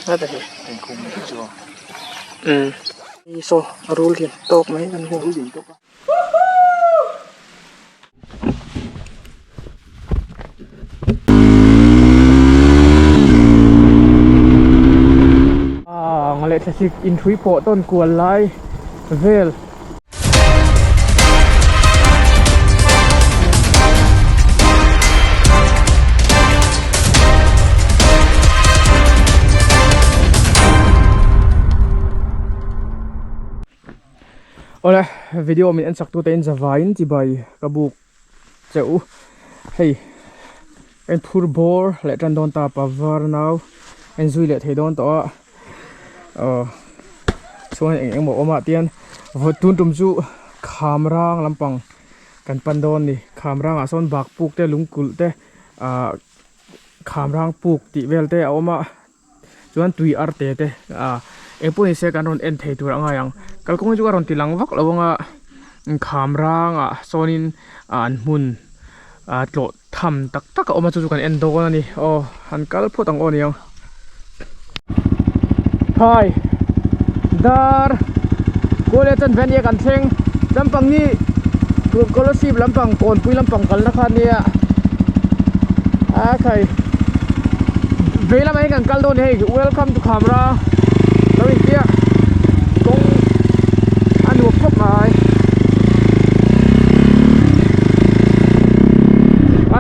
น่าจะเห็นคุ้มชัวนี่โซรู้เรียนตกไหมกันหัวรู้เรียนตกอะไรจะสิอินทรีโปต้นกวนไล่เวลโอ้ยวิดีโอมีอันสักตัวเต็นจะวายน์ที่ใบกระบุกเจ้าเฮ้ยเอ็นพูดบอร์และจันโดนตาปาวาร์นาวเอ็นซุยเล็ดให้โดนตัวส่วนเอ็งบอกว่าเตียนวัดตุนตุ่มจูขามร่างลำปังกันปันโดนนี่ขามร่างส่วนบักปุกเตลุงกุลเตขามร่างปุกติเวลเตเอามาส่วนตุยอาร์เตเตเอ็งพูดให้เสกันรอนเอ็นเทตัวอะไรอย่างกัลคงจะว่ารอนติลังวักแล้วว่าขามร่างส่วนนี้มุนโหลดทำตักเอามาจู่ๆกันเอ็นโดนั่นนี่โอ้ฮันกัลพูดต่างโอนี่ยังไฮดาร์กูเลยจนแฟนเยกันเชงลำปังนี่กูรถซีบลำปังโกนปุยลำปังกันนะครับเนี่ยใครเวลาไม่กันกัลโดนเฮ้ย welcome to camera แล้วอีกเนี่ยตรงอันดูพบมา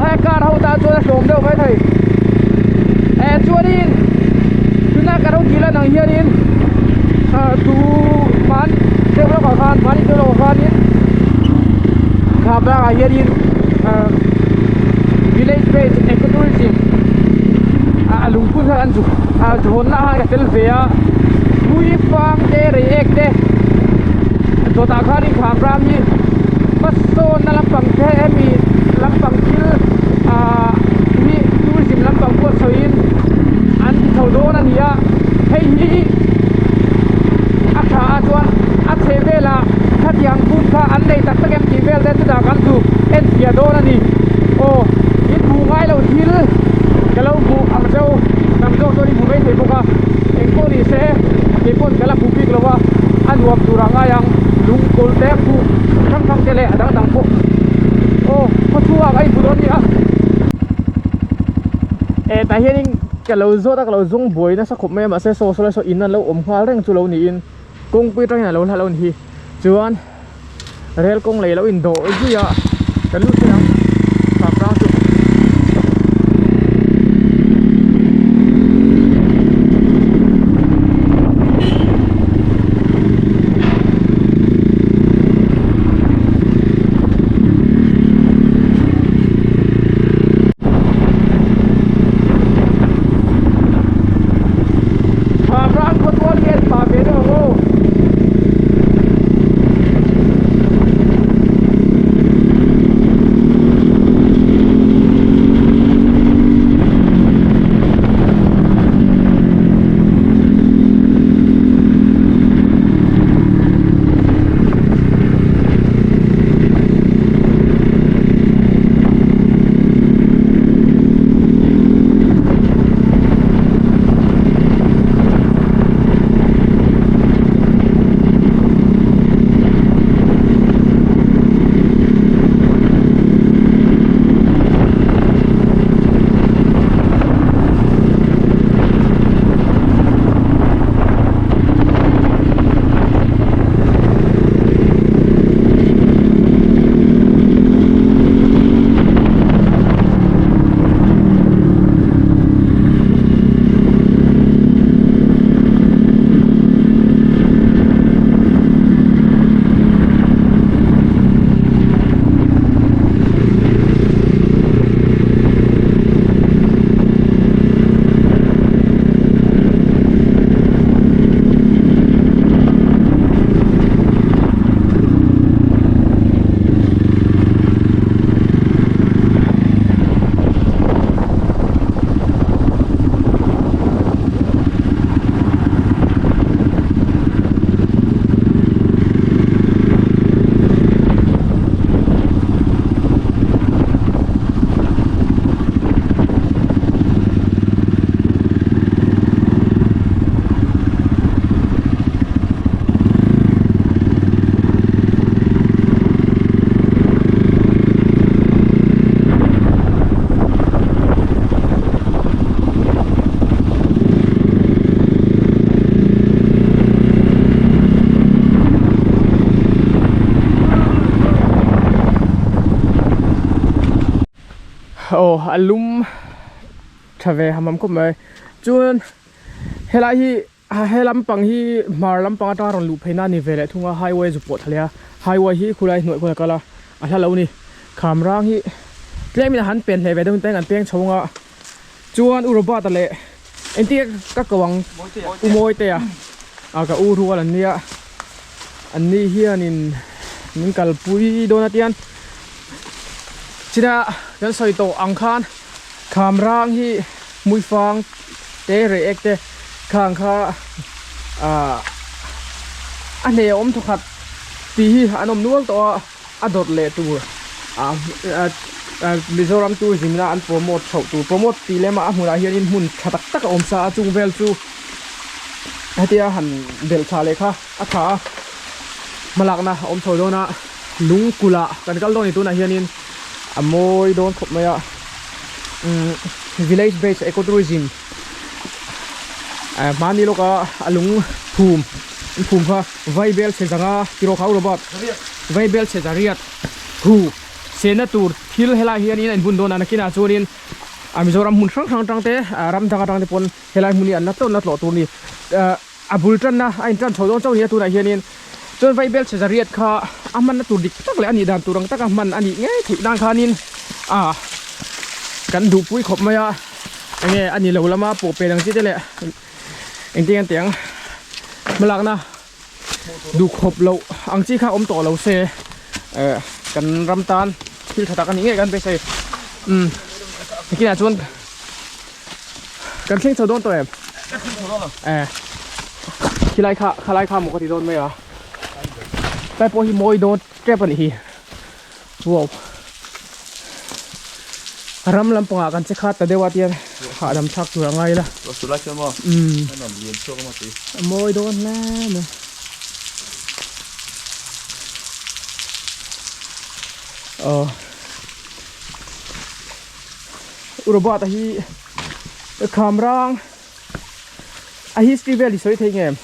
ให้การเขาตาตัวชมเดียวไหมไทยชัวร์ดินคือหน้าการเขากีฬาหนังเฮียดินดูมันเจ้าเราขอคานมันนี่เจ้าเราขอคานนี่ขับได้เฮียดินvillage based ecotourism ลุงพูดกันจุจุนละฮะกับเทลเวียมุยฟังเจริเอกเดตัวตาข้านี่ขามรามนี่มาโซนนั่นลำปังแท้มีลำปังคิลมีทูริสิมลำปังพวกสวินอันที่เขาโดนนั่นเนี่ยให้ฮีอักษาส่วนอักเสบเวลาถ้าอย่างพูดข้าอันใดตักตะแกมจีเวลได้ตุดากันดูเอ็นเสียโดนนั่นนี่โอ้ยิดบูง่ายเราทิลก็เราบูอัมเจ้านำเจ้าตัวนี้บูไม่เห็นพวกเอ็งโคนี่เซ่เก็บคนก็เราบูพิกแล้วว่าอันรวมตุรังง่ายยังลุงโกลเทปบูทั้งเจริญดังพวกโอ้เขาชั่วไอ้บุรุษนี่แต่เฮียนี่ก็เราโซ่ถ้าเราจงบ่อยนะสักขบแม่มาเซโซโซเลโซอินนั่นเราอมควาเร่งจุเราหนีอินกงปีตรงไหนเราถ้าเราหนีจวนเรลกงเลยเราอินโดอีกอย่างกันรู้ใช่ไหมฝากเราจุ oh alum thave hamam ko mai chuan helai hi helam pang hi marlam pang ta ron lu pheina ni vele thunga highway ju po thalia highway hi khulai noi ko kala a hla lo ni khamrang hi tlemina han pen hle ve dum teng an peng chhonga chuan uroba ta le enti ka kawang umoi te a ka u rual an nia an ni hianin min kal pui donatian china kan soi to angkhan khamrang hi mui fang te re ek te khang kha ane om thokhat ti hi anom nual to adot le tu Mizoram tu zimna an promote chau tu promote ti lema a hmura hian in hun thatak tak om sa chung vel chu hatia han bel cha le kha a kha malak na om chho dona lung kula kan kal don tu na hian in amoi don khop maya village based ecotourism mani loka alung phum kha vaibel se janga tiro khau robot vaibel se jariat hu senatur thil hela hian in an bun don an kina chunin Mizoram mun sang te ram tang te pon hela muni an na tlo tur ni abul tan na ain tan chodon chaw ni tu na hian in chon vaibel se jariat kha aman na tur dik tak le ani dan turang tak man ani nge thi dan khanin kan du pui khop maya nge ani lo lama po pe dang chi te le engtiang tiang malak na du khop lo ang chi kha om to lo se kan ram tan thil thatak ani nge kan pe se kina chuan kan thing chodon to em khilai kha mo ka ti don mai tai po hi moi don trap ani hi wow ram lam panga kan che khat ta dewa tian kha dam thak tu ngai la su la chamo nam lien so ma ti moi don na urobot hi khamrang a history valley soi thei ngem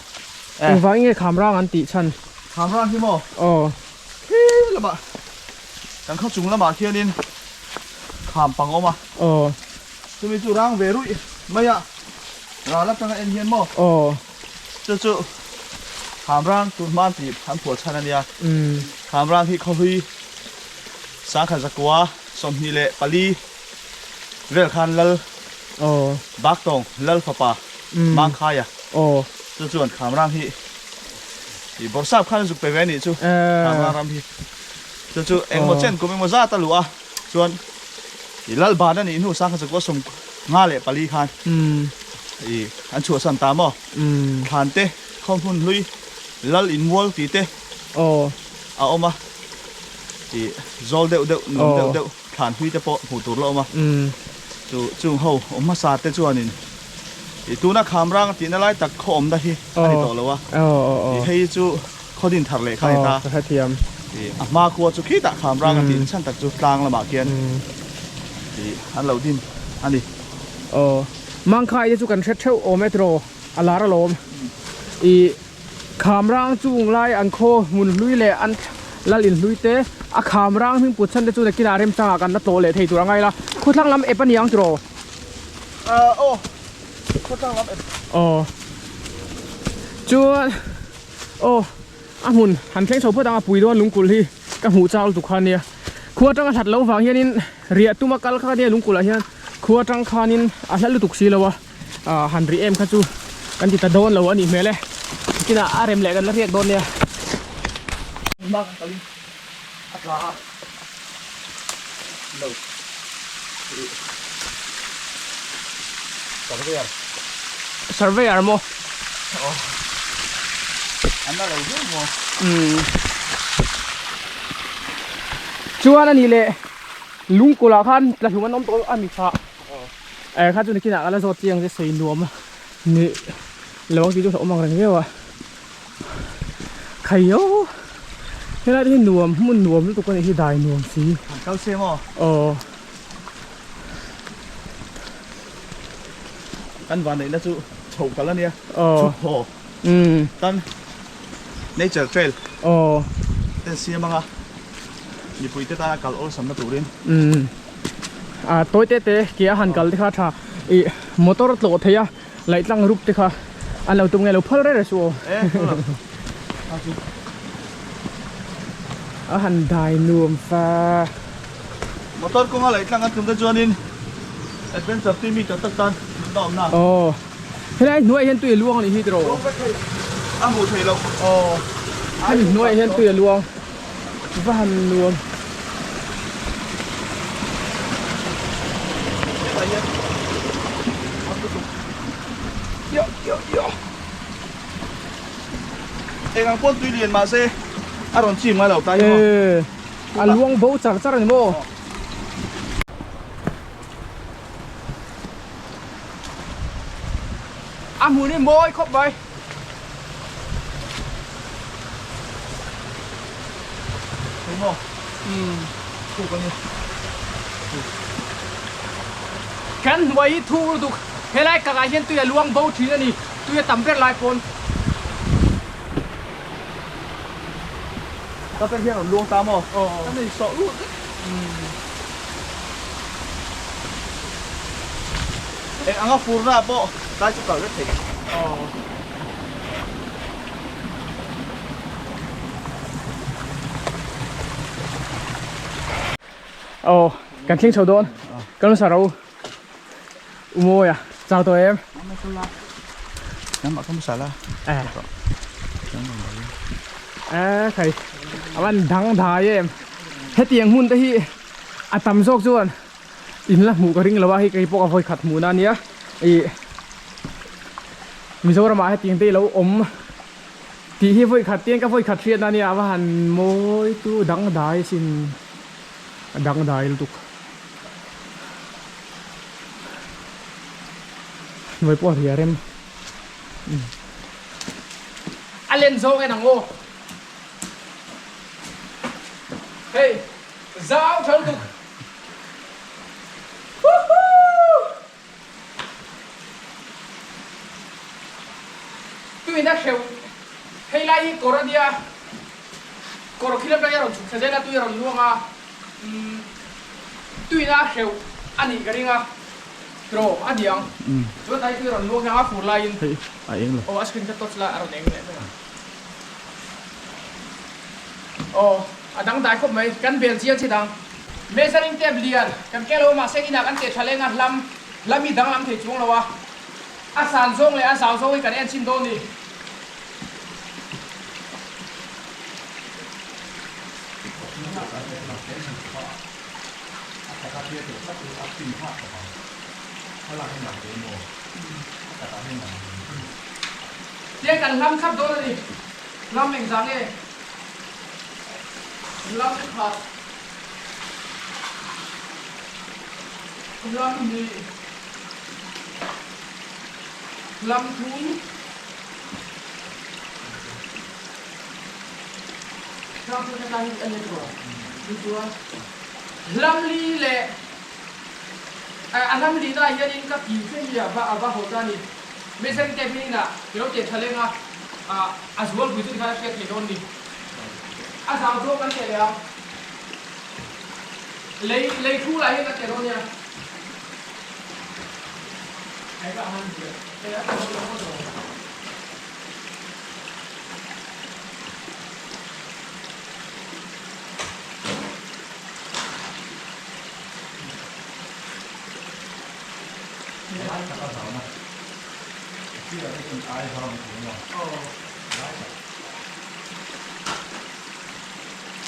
wang nge khamrang an ti chan khamrang hi mo he la ba kan kha chung la ma khianin kham pang oma tumi chu rang ve rui maya ra la tang en hian mo chu khamrang tu man ti han phol chan ania khamrang hi khui sa kha zakwa som hi le pali vel khan lal bak tong lal phapa mang khaya chu chuan khamrang hi borsap khan zu pe ve ni chu khamrang ram hi chu eng mo chen ko mo za ta lua chuan lal ba na ni nu sa kha zakwa som nga le pali khan an chu san ta mo khan te khom hun lui lal in wol ti te a oma zol deu nom deu khan hui te po hu tur lo ma chu ho oma sa te chuanin tu na khamrang ti na lai tak khom da hi ani to lo wa hei chu khodin thar le khai ta ka thiam ma ko chu khi ta khamrang ti chan tak chu tlang la ma kian an lo din ani mang khai chu kan thret theu o metro alara lom khamrang chung lai an kho mun lui le an lalin lui te a khamrang hing puchan te chu na kina rem changa kan na to le thei tur angai la khutlang lam epan yang tro khutlang lam chuan amun han thleng chho photang a pui don lungkul hi ka mu chawl tu khan nia khuwa tang a that lo wang hianin ria tuma kal kha nia lungkul a hian khuwa tang khanin a hlalu tuk si lawa han ri em kha chu kan ti ta don lo ani mele kina arem le kan la riak don nia mak kali atla lo surveyor mo anna lo mo chuan ani le lungkula khan la human om to ami kha kha chu ni kina ala zo chiang se sei nuam ni lawang ti chu omang reng rewa khayo hela ri nuam mun nuam tu ko ni hi dai nuam si kau se mo kan van nei na chu chou kal ania chu ho tan nature trail ten si manga ni pui te ta kal ol sam na turin tối tết kia hàn cල් thì khá thà motor tổ thấy lại tăng rụp thì khá anh lâu tung nghe lâu phơi đấy rồi số hàn đài nuông pha motor cũng lại tăng ăn chúng ta cho nên adventure team mình cho tất tan đỏ nào thế này nuôi hiện tùy luông thì hydro một thầy lộc anh nuôi hiện tùy luông và hàn luông anh quân tuy liền mà xe còn chìm ngay đầu tay luông bố chặt chặt này mô mùi này môi khóc vậy đúng không thu con đi kan wai thu du helai ka ga hian tu ya luang bo thi ani tu ya tam ber lai pon taเป็นเพียงหลวงตามอ่ะนั่นนี่สอลูกอังก็ฟูร์น่าโปได้จุดต่อก็ถึงกันทิ้งชาวโดนกันรู้สารอุโมยเจ้าตัวเอ็มน้ำมันก็ไม่ใส่ละใครมันดังถ่ายเอ็มให้เตียงหุ่นแต่ที่ต่ำโซกส่วนอินละหมูกระริ่งแล้วว่าให้ไอ้พวกเอาไฟขัดหมูนั่นเนี้ยมีโซระมาให้เตียงตีแล้วที่ไฟขัดเตียงกับไฟขัดเทียนนั่นเนี่ยว่าหันโมยตู้ดังได้สินดังได้ลูกไว้ปวดหัวเร็มเล่นโซ่ไอ้หนังโง่เฮ้ยจ้าวฉันตุกตุยน่าเขียวเฮ้ยไล่กอร์เดียกอร์คิดแล้วยังรอเสด็จแล้วตุยรออยู่อ่ะตุยน่าเขียวอันนี้ก็เรื่องโตรอันเดียงตัวไทยตุยรออยู่แค่ว่าฟูไลน์เองเลยโอ้สกินจะตัวละอะไรเองเนี่ยดังได้ครบไหมกันเบลเซียนสิดังเมสันอินเตบเลียนกันแก้เรามาเซ็กินักกันเตะทะเลงัดลำมีดังลำเตะช่วงแล้ววะอาสานส่งเลยอาสาวส่งกันเอ็นชินโดนี่เรียกกันลำขับโดนนี่ลำเองจังเองลำขับลำนี่ลำทุนลำทุนอะไรอันนี้ตัวลำลีเละอันลำลีได้ยันยิงกับกี่เส้นยาบ้าหัวใจนี่ไม่ใช่แค่นี้นะที่เราเจ็บทะเลงอ่ะอาสวลกุยตุนเขาเช็คที่โดนนี่อาสาวโจกันเจ็บแล้วเลยคู่อะไรให้กันเจ็บโดนเนี่ยไอ้ก็หันเจ็บไอ้ก็หันโดน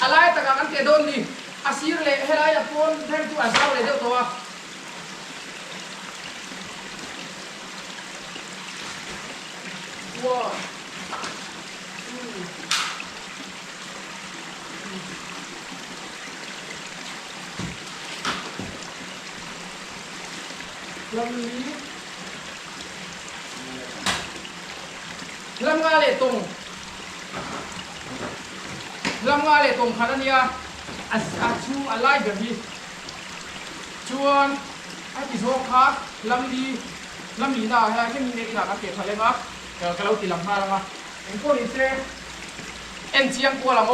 อะไรแต่การเตะโดนดิอาซีร์เลยให้ได้อย่าพ้นแทงตัวอาซาเลยเดี๋ยวตัวว้าลำงาเลยตรงลำงาเลยตรงขนาดนี้ชูอะไรแบบนี้ชวนไอ้ที่โซ่คักลำดีน่ะให้แค่มีเด็กหนักเก็บทะเลมั้งก็เราตีลำพาแล้วมั้งเอ็งก็ดีเซ่เอ็นเชียงกัวลำโอ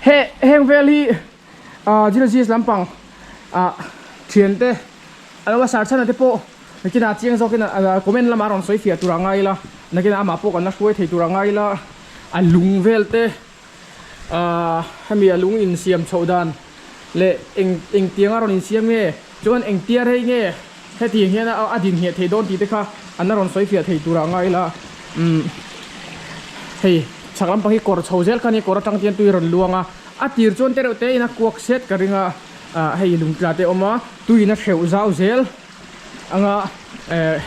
เฮ เฮงเวลีจิโรจิสลำปังเทียนเตอะไรว่าสารชนะเตโปนักกินอาเจียงโซกินคอมเมนต์ละมารอนสวยเฟียตุรังไงล่ะนักกินอามาโปกันนักช่วยเทตุรังไงล่ะลุงเวลเตให้มีลุงอินเซียมโชดันเละเองเตียงอารอนอินเซียมเงี้ยจนเองเตียให้เงี้ยให้ทีเงี้ยนะเอาอดินเหี้ยเทโดนทีเตค่ะอันนั้นรอนสวยเฟียเทตุรังไงล่ะเฮ้ยชักลำปังที่กอดโชเซลคันนี้กอดตั้งเตียนตุยรอนลวงตีร์จนเตอร์เตยนักกวกเซตกันริงให้ลุงกระเตอมาตุยนักเขียวจ้าเซล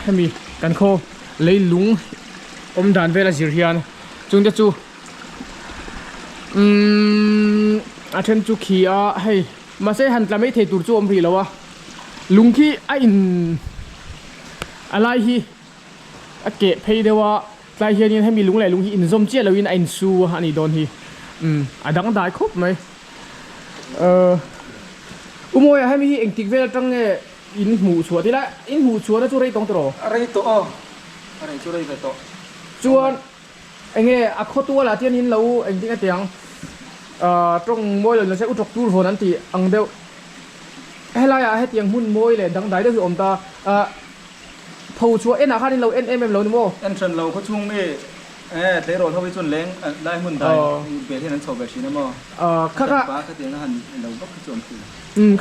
ให้มีกันโคเลยลุงดันเวลาจิริยันจุงเดจูอาเทนจูขี้ให้มาเสหันกลับไม่เทตุรจูอมรีแล้ววะลุงขี้ไอ้อะไรฮีเกะเพย์เดว่าลายเฮียนี่ให้มีลุงไหลลุงฮีอินซอมเจียแล้วอินไอ้ซูฮันนี่โดนฮีดังได้ครบไหมอุโมยให้มีเองติกเวลตั้งอินหูชัวที่ละอินหูชัวนั่นจุไรตรงตัวอะไรตัวอะไรจุไรตัวจวนเองอักขตัวละที่นี่เราเองที่กระเตียงตรงมวยเลยเราใช้อุตกตูร์โฟนั่นที่อังเดียวให้ลายให้เตียงหุ่นมวยเลยดังได้ด้วยอมตาผู้ชัวอาคารนี่เราเรานี่โม่ชนเราเขาช่วงนี้เตะโรดเขาไปชนเล้งได้หุ่นได้เปลี่ยนที่นั้นโชว์แบบนี้นะโม่ข้าป้าข้าเตียงหันเราก็ไปชนคือ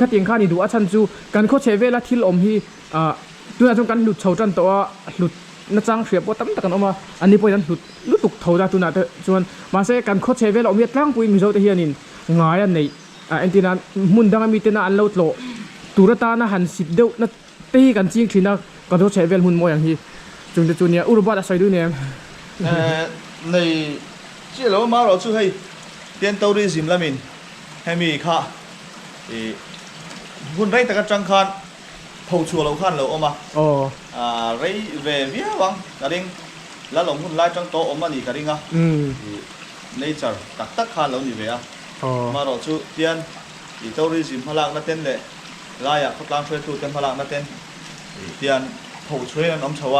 ข้าเตียงข้านี่ดูอาชันจูการโคเชเวลาที่อมที่ตัวนั้นจงการหลุดเฉาจันตัวหลุดนักจังเสียบว่าตั้มตะกันออกมาอันนี้พอนั้นหลุดตุกเท่าได้ตัวนั้นจวนมาเสกันโคเชเวลอมเมียตั้งปุยมิโซเทียนินง่ายอันนี้อันที่นั้นมุนดังมีเตน่าอันเล่าโลตุรตานะหันสิบเดียวนัดตีกันจริงทีนักก็โคเชเวลมุนมวยอย่างที่จุนเนี่ยอุรุบาตใส่ด้วยเนี่ยในเจ้าเรามาเราช่วยเตียนตัวริซิมละมินให้มีค่ะหุ่นไรแต่กันจังคันผู้ชัวเราขันเราออกมาไรเวียวังกระดิ่งแล้วหลงหุ่นไล่จังโตออกมาหนีกระดิ่งในจัดตักขันเราหนีเวียมาเราช่วยเตียนตัวริซิมพลังนั่นเต้นเลยไล่เขาตั้งช่วยตัวเตียนพลังนั่นเต้นเตียนผู้ช่วยน้ำชัว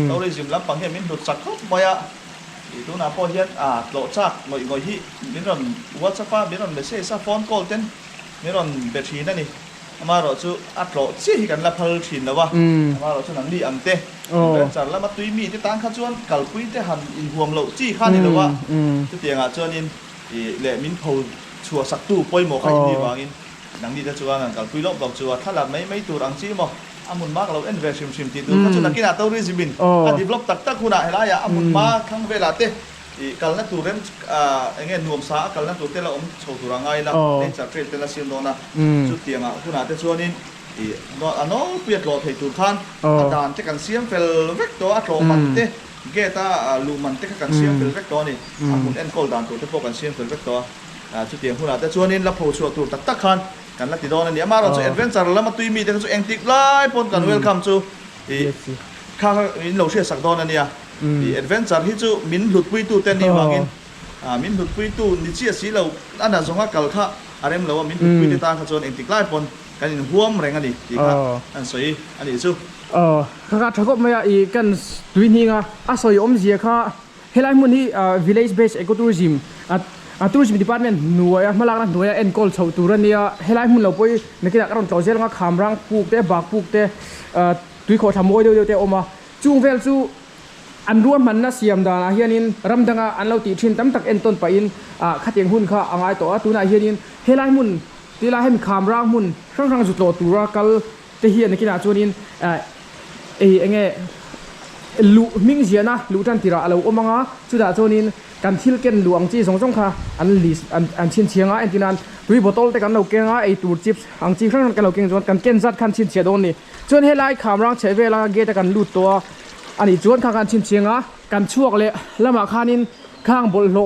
ตัวริซิมรับปังเห็นมินดุดสักครบไปตัวน่ะพอเห็นโหลดชักหน่อยที่มิรอนวัดสักฟ้ามิรอนเบสเซ่ฟอนโกลเต้นมิรอนเบทีนั่นนี่มาเราจะอัดโหลดซี่กันละพัลชินแล้ววะมาเราจะหนังดีอันเต้เป็นจัดแล้วมาตุยมีที่ตั้งข้าจวนกัลปุยที่หันอินห่วงเราจี้ข้านี่แล้ววะที่เตียงจวนอินเละมินผู้ชัวสักตู้ปอยหมอกให้อินดีวางอินหนังดีจะจวนกัลปุยลบบอกจวนถ้าหลับไม่ตัวรังจี้หมออามุนมากเราเอ็นเวชิมติดดูข้าจวนนักกินอาตัวริซิบินอันดีบล็อกตักคุณอะเห็นไรอามุนมากทั้งเวลาเต้กัลนั่นตัวเรมเงี้ยหนุ่มสากัลนั่นตัวเตล่าโชว์ตัวง่ายละเล่นจากเทรดเตล่าเซียนโดนะจุดเตียงคุณอาเตชวนินอันนั้นเปลี่ยนหลอดให้ตัวท่านอาจารย์เตกันเซียมเฟลเวกตัวอัตโนมันเตเกต้าลูมันเตกันเซียมเฟลเวกตัวนี่อามุนเอ็นโกลดันตัวเตโปกันเซียมเฟลเวกตัวจุดเตียงคุณอาเตชวนินรับผู้ชัวตัวตักขันกันละติดโดนนี่มาเราจะเอ็นเวนซ์แล้วมาตุยมีแต่ก็จะเอ็นติกไล่ปนกันเวลคัมจูข้าอินเราเชื่อสักโดนนี่ที่แอดเวนเจอร์ที่จู่มินหลุดปุยตู้เต้นนี่วางินมินหลุดปุยตู้นี่เชี่ยสีเราอันนั้นสงฆ์กัลข้าอะไรมั้งเราว่ามินหลุดปุยที่ตาขจรเองติดไล่ปนกันยินห่วมแรงอันนี้ดีครับอันสวยอันนี้จู่ข้าถ้าก็ไม่อีกันตุยนี่ไงสวยอมเสียข้าเฮลัยมุนี่village based ecotourism tourism department หน่วยมาลักนั่นหน่วยเอ็นกอลชาวตุรันเนี่ยเฮลัยมุนเราไปนักกีฬากระโดดเซลงขามรังปูกเตะบากปูกเตะตุยขอทำมวยเดียวเตะออกมาจุงเวลจู่อันรวมมันน่าเสียมดานะเฮียนินรำดังอันเราติชินตั้มตักเอ็นต้นไปอินขัดเตียงหุ่นข้าอ่างไอตัวตัวน่ะเฮียนินเฮลัยมุนตีลาให้มีขามร่างมุนครั้งจุดโหลดตัวกัลเตียนในกินาจวนินเองลุมิงเสียนะลุจันติระเราอมังอ่ะจุดจวนินกันทิลเกนหลวงจีสองค่ะอันลิสอันชินเชียงอ่ะเอ็นตินันตุยบอตอลแต่กันเราเก่งอ่ะตัวจิบอังจีครั้งกันเราเก่งจวนกันเก่งจัดคันชินเชียโดนนี่จวนเฮลัยขามร่างใช้เวลาเกตกันลุดตัวอันนี้จวนข้างกันชินเชียงอ่ะกันช่วงเลยแล้วมาข้านินข้างบนโล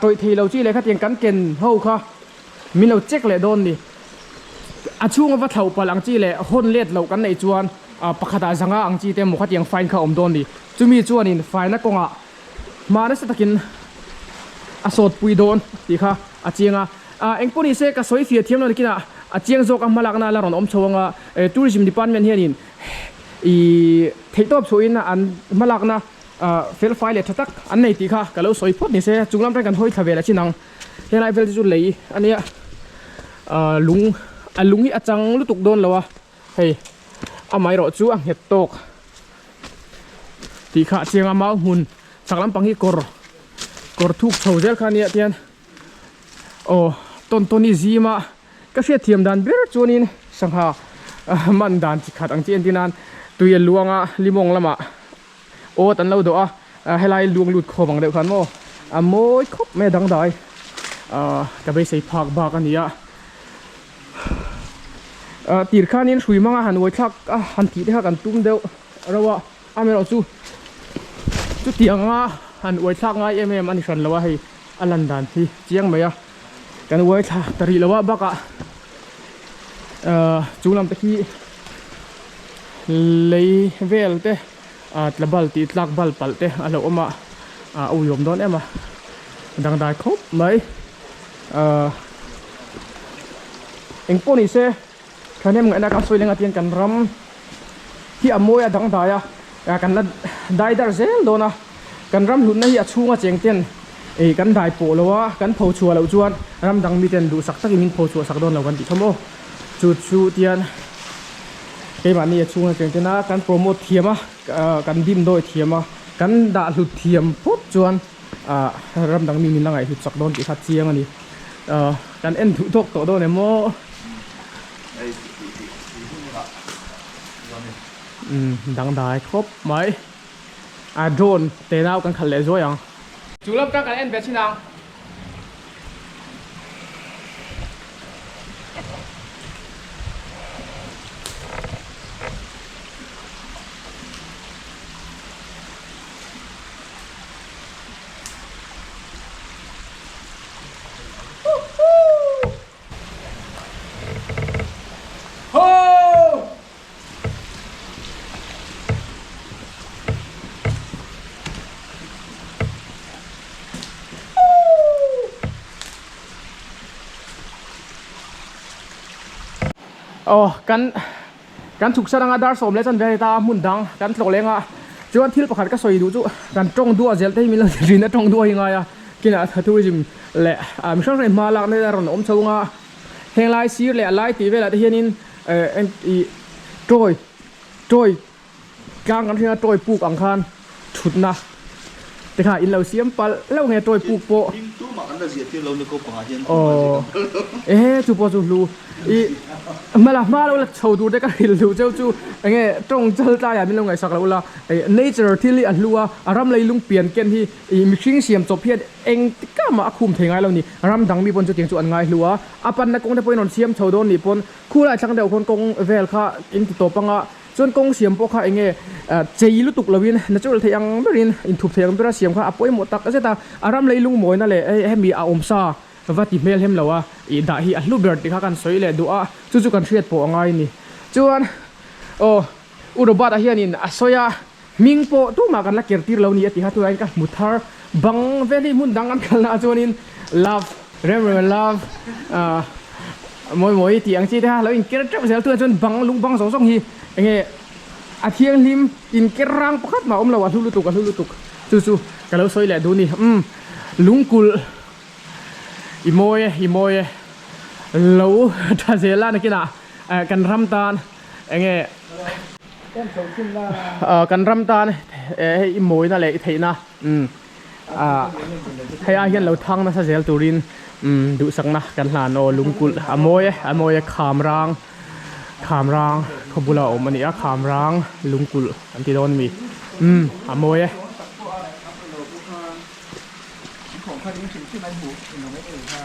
ตัวทีเราจี้เลยข้าเตียงกันเก่งเฮาค่ะมีเราเจ๊กเลยโดนดิช่วงว่าเท่าปลังจี้เลยหุ่นเล็ดเรากันในจวนปะขดาสังอังจี้เต็มหมดข้าเตียงไฟข้าอมโดนดิจะมีจวนนี่ไฟนักกงอ่ะมาได้สักกินสดปุยโดนดีค่ะเจียงเอ็งปุ่นนี่เสกสวยเสียเทียมเรากินเจียงโจกันมาลักนาลารอนอมชงทัวริซึมดีพาร์ตเมนต์เฮียนินเทคโตบช่วยนะอันมาลักนะเฟลไฟเลยทักอันไหนตีค่ะก็เราสวยพอดนี่เสจุงลำเป็นกันห้อยทะเวละชินัง เฮียไรเฟลจุดเลยอันเนี้ยลุงที่อาจังลุตุกโดนแล้ววะเฮ้ยเอาไม้รอจูอ่ะเห็ดตกตีขาเชียงอามาหุ่นสักลำปังที่กอร์ทุกเฉาเจ้าคันเนี้ยเทียนโอ้ต้นนี้ซีมาก็เสียเทียมดันเบอร์จวนินสังหามันดันจิขัดอังเจียนที่นั่นตุยลวงอ่ะลิมงละมาโอ้ตันเราดูอ่ะให้ไล่ลวงหลุดคอบังเดียวกันโม่โม่ครบไม่ดังได้จะไปใส่ผักบากันนี้อ่ะตีร์ข้านี้ช่วยมั่งหันไว้ชักหันทีได้กันตุ้มเดียวเราว่าไม่เราจูเตียงหันไว้ชักง่ายอันนี้ฉันเราว่าให้อลันดันที่เจียงไหมอ่ะกันไว้ชักตรีเราว่าบักจูลำตะกี้เลยเวลเตะตะบัลตีตลักบัลปัลเตะอะไรออกมาอุยมโดนเอ็มดังได้ครบไหมเอ็งปนี่เซ่คะแนนมึงอันนั้นก็สวยเลยกันกันรำที่อโมยดังได้กันละได้ดาร์เซลโดนะกันรำหุ่นนี่ชูงเจียงเตียนกันได้โปแล้ววะกันเผาชัวแล้วจวนรำดังมีเตียนดูสักมินเผาชัวสักโดนแล้วกันติดชั่วโมงชูเตียนไอ้บ้านนี้ชูงเจียงเตียนนะกันโปรโมทเทียมกันดิมโดยเทียมกันด่าหลุดเทียมปุ๊บจวนรำดังมีละไงหลุดสักโดนติดขัดเจียงอันนี้กันเอ็นถูกโตโดนเนี่ยโมดังได้ครบไหมโดรนเตะดาวกันขันเลยด้วยยังจูเริ่มกันเอ็นเบชินังกันถูกสร้างอาดาร์สมเลจันเวตามุนดังกันตกเลงจวนที่ประคัดก็สวยดูจุกันตรงดัวเจลที่มีเรื่องจีนตรงดัวยังไงกินทัวริมแหละไม่ใช่ในมาลักในดารอนอมชาวงาเฮงไลซีแหละไลตีเวลาที่เห็นโจยกลางกันที่โจยปลูกอังคารชุดนะแต่ค่ะอินเราเสียมปัลแล้วไงโจยปลูกโปจูปอจูลูมาแล้วชาวดูได้ก็เห็นดูเจ้าจูไงตรงเจ้าตายไม่ลงไงสักแล้วละnature ที่ลีอันลัวอารมณ์เลยลุงเปลี่ยนเกณฑ์ที่มีชิงเสียมจบเพียรเองก็มาคุมเทงไงแล้วนี่อารมณ์ดังมีปนจุดเตียงจุดอันไงลัวปันนักกงได้ไปนอนเสียมชาวโดนนี่ปนคู่ไรช่างเดียวคนกงเวลค่ะอินติโตปังส่วนกงเสียมพวกเขาเองเจีลุตุกลวินนั่นจุดเทียงไม่รินอินทุบเทียงตัวเสียมค่ะป่วยหมดตักก็จะตาอารมณ์เลยลุงหมวยนั่นแหละให้มีอารมณ์ซาว่าติเมลเห็นแล้วว่าด่าฮีอัลลูเบิร์ตที่เขากันสวยเลยดูจู่ๆกันเชียดโปง่ายนี่จวนอุดมบัตเฮียนินสวยมิงโปตู้มากันละเกียรติเรานี่ที่เขาตัวเองกันมุทาร์บังเวลีมุนดังกันกันละจวนิน love remember love มวยที่อังจีท่าแล้วอินเกลจับเสียตัวจนบังลุงบังสองฮียังไงอาเทียงลิมอินเกลรังประคัดมาเราว่าลุตุกจู่ๆกันแล้วสวยเลยดูนี่ลุงกุลอีโมยเราถ้าเสียละนักกินกันรำตาลเงี้ยกันรำตาลอีโมยนั่นแหละที่นะให้อาเฮียนเราทั้งนะถ้าเสียตูรินดูสักนะกันหลานลุงกุลอโมยขามรางขบุลาอมันนี่ขามรางลุงกุลอันที่โดนมีอโมยของข้านี้ถึงที่ไหนหูเราไม่เอ่ยค่ะ